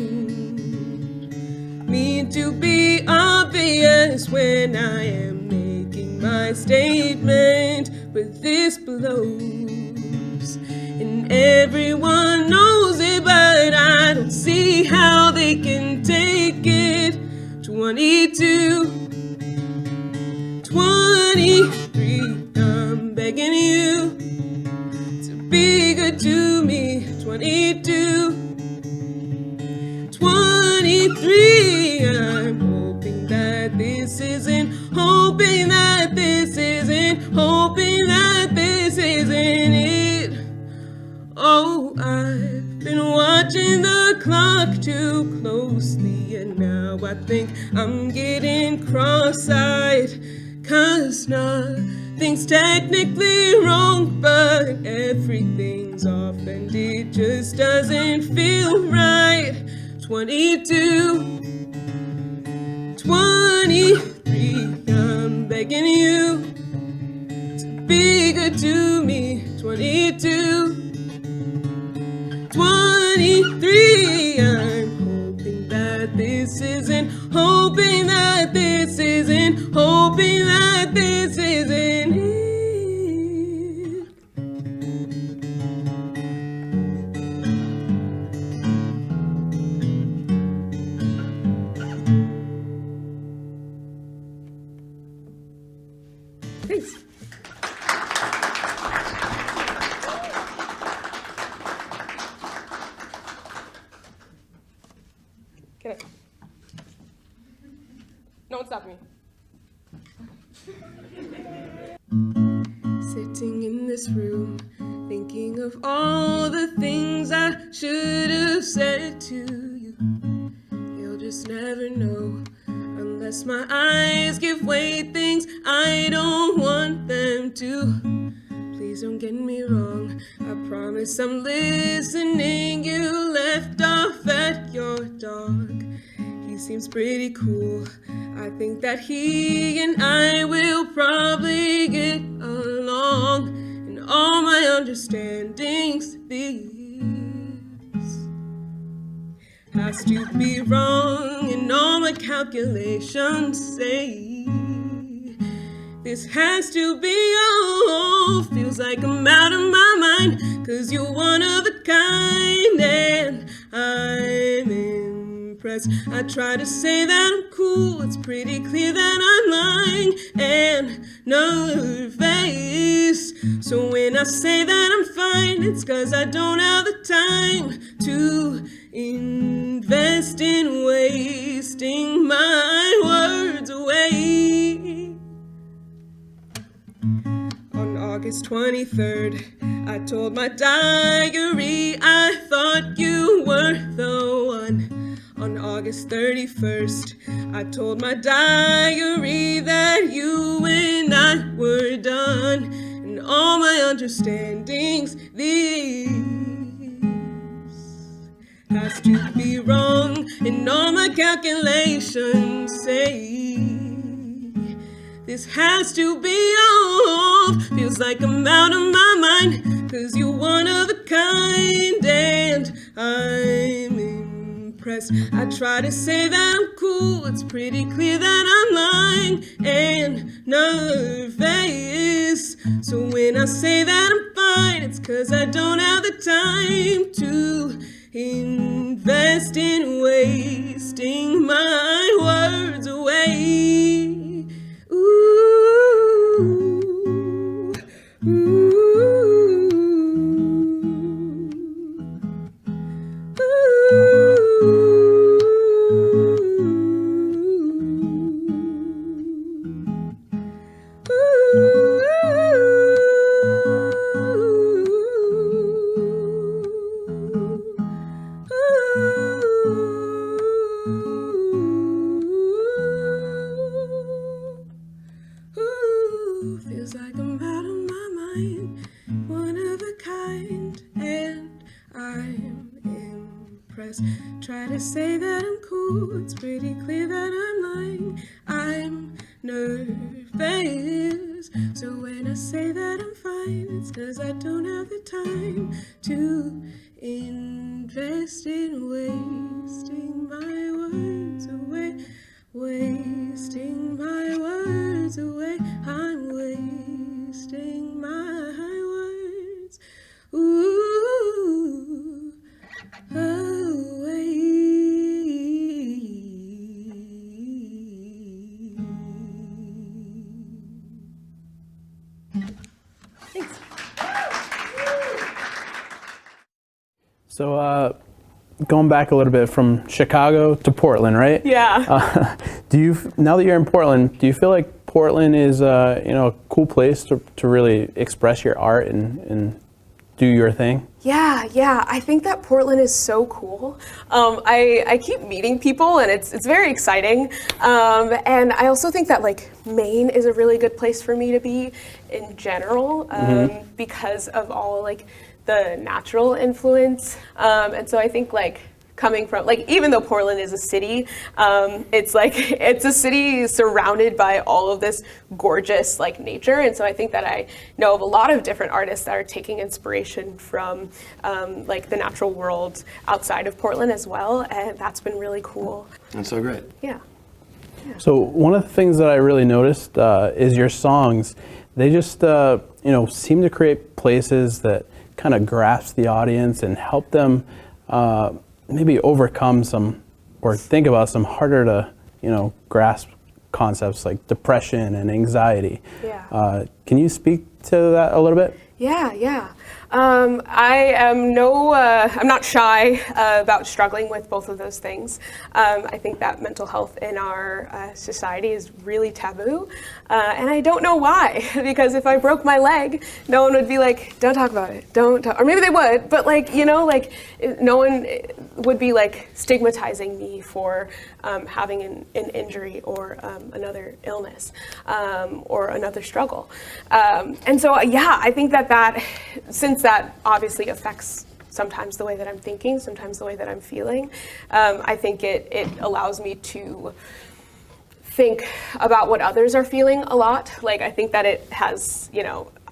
mean to be obvious when I am making my statement, but this blows, and everyone knows it, but I don't see how they can take it. 22, 23, I'm begging you to be good to me. 22, 23, I'm hoping that this isn't, hoping that this isn't, hoping that this isn't it. Oh, I've been watching the clock too closely, and now I think I'm getting cross-eyed, 'cause nothing's technically wrong, but everything's off and it just doesn't feel right. 22, 23, I'm begging you to be good to me. 22, 23, I'm hoping that this isn't, hoping that this isn't, hoping that this isn't it. Thanks. Get it. No one stop me. Sitting in this room, thinking of all the things I should have said to you. You'll just never know unless my eyes give way, things I don't want them to. Please don't get me wrong, I promise I'm listening. You left off seems pretty cool. I think that he and I will probably get along in all my understandings. This has to be wrong in all my calculations. Say this has to be all. Feels like I'm out of my mind, 'cause you're one of a kind and I'm impressed. I try to say that I'm cool, it's pretty clear that I'm lying and nervous. So when I say that I'm fine, it's 'cause I don't have the time to invest in wasting my words away. On August 23rd, I told my diary I thought you were the one. On August 31st, I told my diary that you and I were done. And all my understandings, this has to be wrong. And all my calculations say this has to be off. Feels like I'm out of my mind, 'cause you're one of a kind and I'm impressed. I try to say that I'm cool, it's pretty clear that I'm lying and nervous. So when I say that I'm fine, it's 'cause I don't have the time to invest in wasting my words away. Feels like I'm out of my mind, one of a kind, and I'm impressed. Try to say that I'm cool, it's pretty clear that I'm lying. I'm nervous, so when I say that I'm fine, it's 'cause I don't have the time to invest in wasting my words away. Wasting my words away, I'm wasting my words away. Thanks. So, going back a little bit from Chicago to Portland, right? Yeah. Now that you're in Portland, do you feel like Portland is a cool place to really express your art and do your thing? Yeah. I think that Portland is so cool. I keep meeting people and it's very exciting. And I also think that like Maine is a really good place for me to be in general because of all like the natural influence. And so I think like coming from, like, even though Portland is a city, it's a city surrounded by all of this gorgeous like nature. And so I think that I know of a lot of different artists that are taking inspiration from like the natural world outside of Portland as well. And that's been really cool. That's so great. Yeah. So one of the things that I really noticed is your songs. They just seem to create places that kind of grasp the audience and help them maybe overcome some or think about some harder to grasp concepts like depression and anxiety. Yeah. Can you speak to that a little bit? Yeah. I'm not shy about struggling with both of those things. I think that mental health in our society is really taboo, and I don't know why. Because if I broke my leg, no one would be like, "Don't talk about it. Don't talk," or maybe they would, but no one would be like stigmatizing me for having an injury or another illness or another struggle. And so, I think that since that obviously affects sometimes the way that I'm thinking, sometimes the way that I'm feeling. I think it allows me to think about what others are feeling a lot. Like, I think that it has,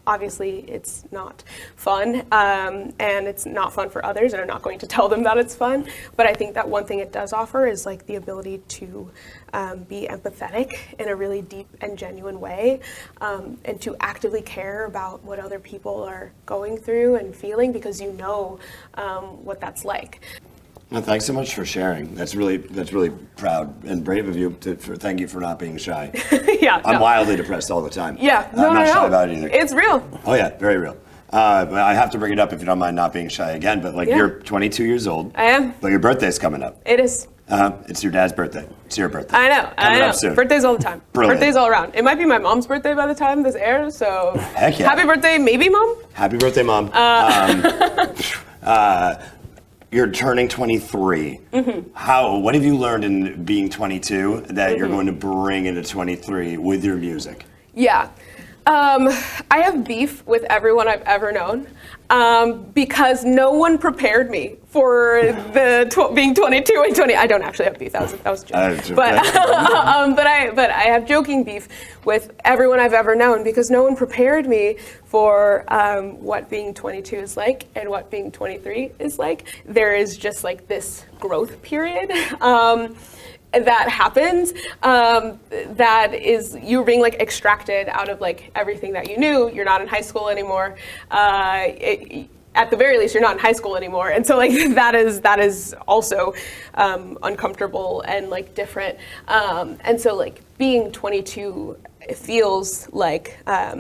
obviously it's not fun, and it's not fun for others, and I'm not going to tell them that it's fun, but I think that one thing it does offer is like the ability to be empathetic in a really deep and genuine way, and to actively care about what other people are going through and feeling, because what that's like. Well, thanks so much for sharing. That's really proud and brave of you. Thank you for not being shy. Yeah, I'm wildly depressed all the time. Yeah, I'm not shy about it either. It's real. Oh yeah, very real. But I have to bring it up if you don't mind not being shy again. But you're 22 years old. I am. But your birthday's coming up. It is. It's your dad's birthday. It's your birthday. I know. Coming up soon. Birthdays all the time. Brilliant. Birthdays all around. It might be my mom's birthday by the time this airs. So heck yeah. Happy birthday, maybe, Mom. Happy birthday, Mom. You're turning 23. Mm-hmm. What have you learned in being 22 that you're going to bring into 23 with your music? Yeah. I have beef with everyone I've ever known, because no one prepared me for being 22 and 20. I don't actually have beef. That was a joke. But I have joking beef with everyone I've ever known, because no one prepared me for what being 22 is like and what being 23 is like. There is just like this growth period that happens, that is you're being like extracted out of like everything that you knew. You're not in high school anymore. At the very least, you're not in high school anymore, and so like that is also uncomfortable and like different. And so like being 22, it feels like a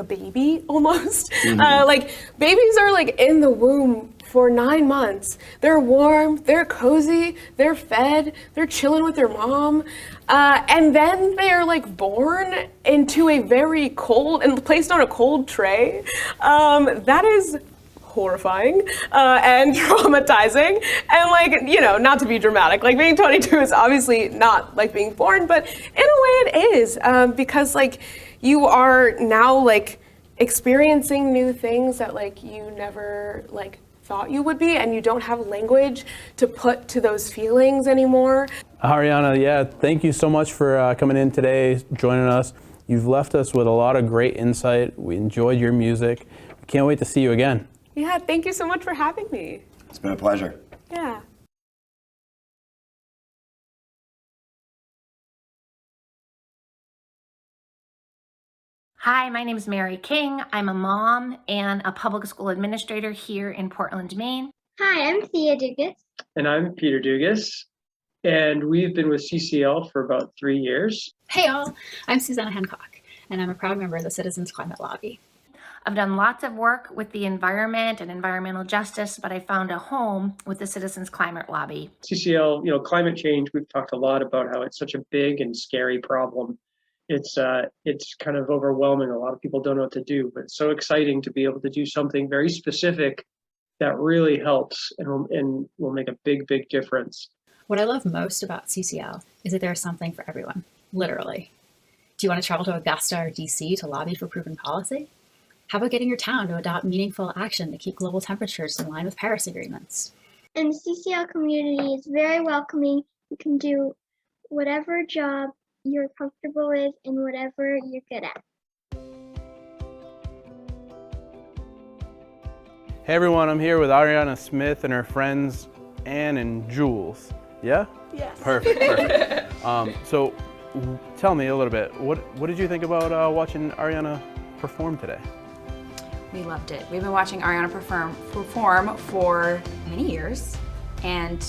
baby almost. Mm-hmm. Like babies are like in the womb for 9 months. They're warm, they're cozy, they're fed, they're chilling with their mom. And then they're like born into a very cold and placed on a cold tray. That is horrifying and traumatizing, and like, not to be dramatic, like being 22 is obviously not like being born, but in a way it is, because like you are now like experiencing new things that like you never like thought you would be, and you don't have language to put to those feelings anymore. Ariana, yeah, thank you so much for coming in today, joining us. You've left us with a lot of great insight. We enjoyed your music. We can't wait to see you again. Yeah, thank you so much for having me. It's been a pleasure. Yeah. Hi, my name is Mary King. I'm a mom and a public school administrator here in Portland, Maine. Hi, I'm Thea Dugas. And I'm Peter Dugas. And we've been with CCL for about 3 years. Hey all, I'm Susanna Hancock, and I'm a proud member of the Citizens Climate Lobby. I've done lots of work with the environment and environmental justice, but I found a home with the Citizens Climate Lobby. CCL, climate change, we've talked a lot about how it's such a big and scary problem. It's kind of overwhelming. A lot of people don't know what to do, but it's so exciting to be able to do something very specific that really helps and will make a big, big difference. What I love most about CCL is that there's something for everyone, literally. Do you want to travel to Augusta or DC to lobby for proven policy? How about getting your town to adopt meaningful action to keep global temperatures in line with Paris agreements? And the CCL community is very welcoming. You can do whatever job you're comfortable with and whatever you're good at. Hey everyone, I'm here with Ariana Smith and her friends Anne and Jules. Yeah? Yes. Perfect. So tell me a little bit, what did you think about watching Ariana perform today? We loved it. We've been watching Ariana perform for many years, and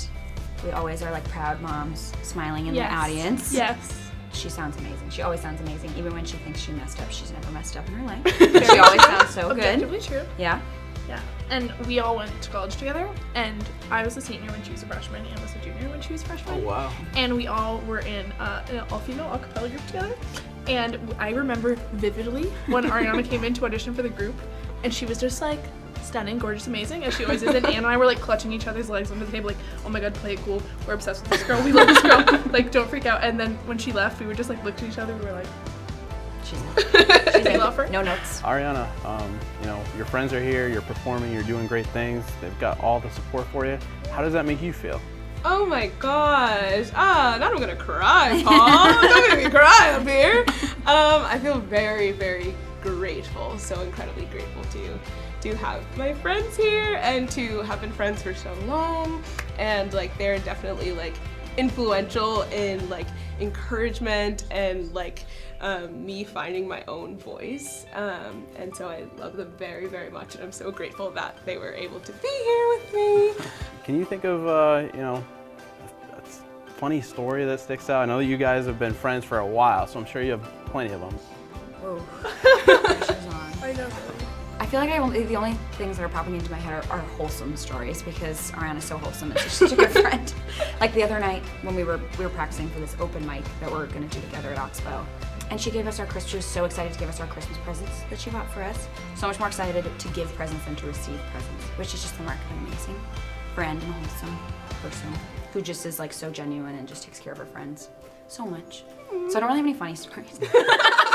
we always are like proud moms smiling in the audience. Yes. She sounds amazing. She always sounds amazing. Even when she thinks she messed up, she's never messed up in her life. She always sounds so good. Objectively true. Yeah. Yeah. And we all went to college together, and I was a senior when she was a freshman, and was a junior when she was a freshman. Oh, wow. And we all were in an all-female a cappella group together. And I remember vividly when Ariana came in to audition for the group, and she was just like stunning, gorgeous, amazing, as she always is. And Anne and I were like clutching each other's legs under the table, like, oh my god, play it cool. We're obsessed with this girl. We love this girl. Like, don't freak out. And then when she left, we were just like looked at each other. We were like, She's love her. No notes. Ariana, you know, your friends are here, you're performing, you're doing great things. They've got all the support for you. How does that make you feel? Oh my gosh. Now I'm gonna cry, Paul. Don't make me cry up here. I feel very, very grateful, so incredibly grateful to have my friends here and to have been friends for so long. And like they're definitely like influential in like encouragement and like me finding my own voice. And so I love them very, very much, and I'm so grateful that they were able to be here with me. Can you think of, you know, a funny story that sticks out? I know that you guys have been friends for a while, so I'm sure you have plenty of them. Whoa. I know. I feel like the only things that are popping into my head are wholesome stories, because Ariana's so wholesome and she's such a good friend. Like the other night when we were practicing for this open mic that we're gonna do together at Oxbow, and she was so excited to give us our Christmas presents that she bought for us. So much more excited to give presents than to receive presents, which is just the mark of an amazing friend and wholesome person who just is like so genuine and just takes care of her friends so much. So I don't really have any funny stories.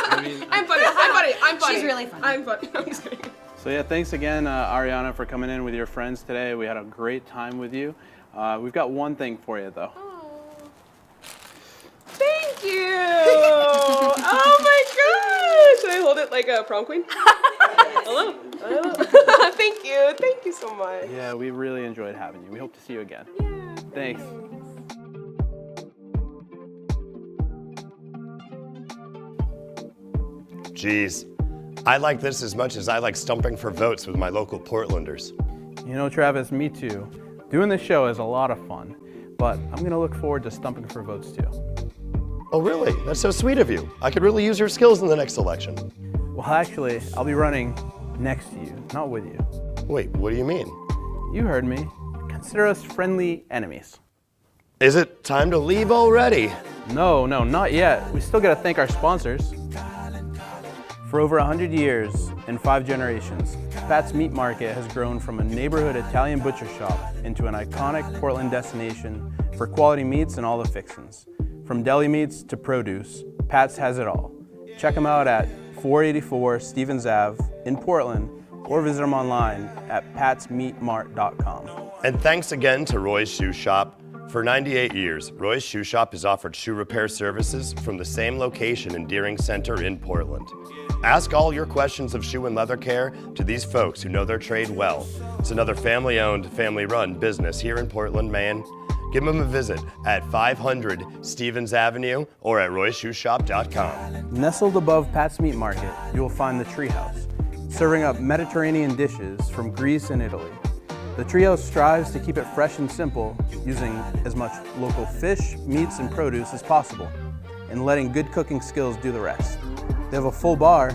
I'm funny. She's really funny. I'm funny. I'm just kidding. So yeah, thanks again, Ariana, for coming in with your friends today. We had a great time with you. We've got one thing for you, though. Thank you. Oh my gosh. Should I hold it like a prom queen? Hello. Thank you. Thank you so much. Yeah, we really enjoyed having you. We hope to see you again. Yeah. Thanks. Jeez, I like this as much as I like stumping for votes with my local Portlanders. You know, Travis, me too. Doing this show is a lot of fun, but I'm gonna look forward to stumping for votes too. Oh really? That's so sweet of you. I could really use your skills in the next election. Well, actually, I'll be running next to you, not with you. Wait, what do you mean? You heard me. Consider us friendly enemies. Is it time to leave already? No, not yet. We still gotta thank our sponsors. For over 100 years and 5 generations, Pat's Meat Market has grown from a neighborhood Italian butcher shop into an iconic Portland destination for quality meats and all the fixins. From deli meats to produce, Pat's has it all. Check them out at 484 Stevens Ave in Portland, or visit them online at patsmeatmart.com. And thanks again to Roy's Shoe Shop. For 98 years, Roy's Shoe Shop has offered shoe repair services from the same location in Deering Center in Portland. Ask all your questions of shoe and leather care to these folks who know their trade well. It's another family-owned, family-run business here in Portland, Maine. Give them a visit at 500 Stevens Avenue or at royshoeshop.com. Nestled above Pat's Meat Market, you will find the Treehouse, serving up Mediterranean dishes from Greece and Italy. The Treehouse strives to keep it fresh and simple, using as much local fish, meats, and produce as possible, and letting good cooking skills do the rest. They have a full bar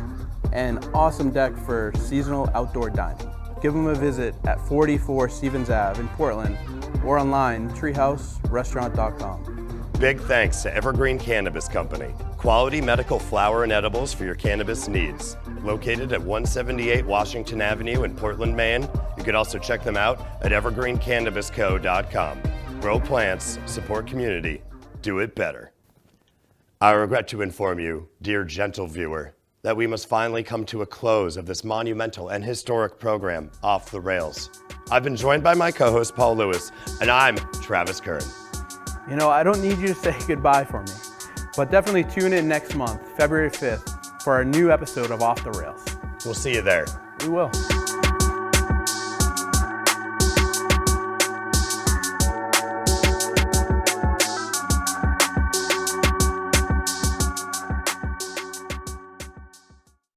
and awesome deck for seasonal outdoor dining. Give them a visit at 44 Stevens Ave in Portland or online, treehouserestaurant.com. Big thanks to Evergreen Cannabis Company, quality medical flower and edibles for your cannabis needs. Located at 178 Washington Avenue in Portland, Maine. You can also check them out at evergreencannabisco.com. Grow plants, support community, do it better. I regret to inform you, dear gentle viewer, that we must finally come to a close of this monumental and historic program, Off the Rails. I've been joined by my co-host, Paul Lewis, and I'm Travis Kern. You know, I don't need you to say goodbye for me, but definitely tune in next month, February 5th, for our new episode of Off the Rails. We'll see you there. We will.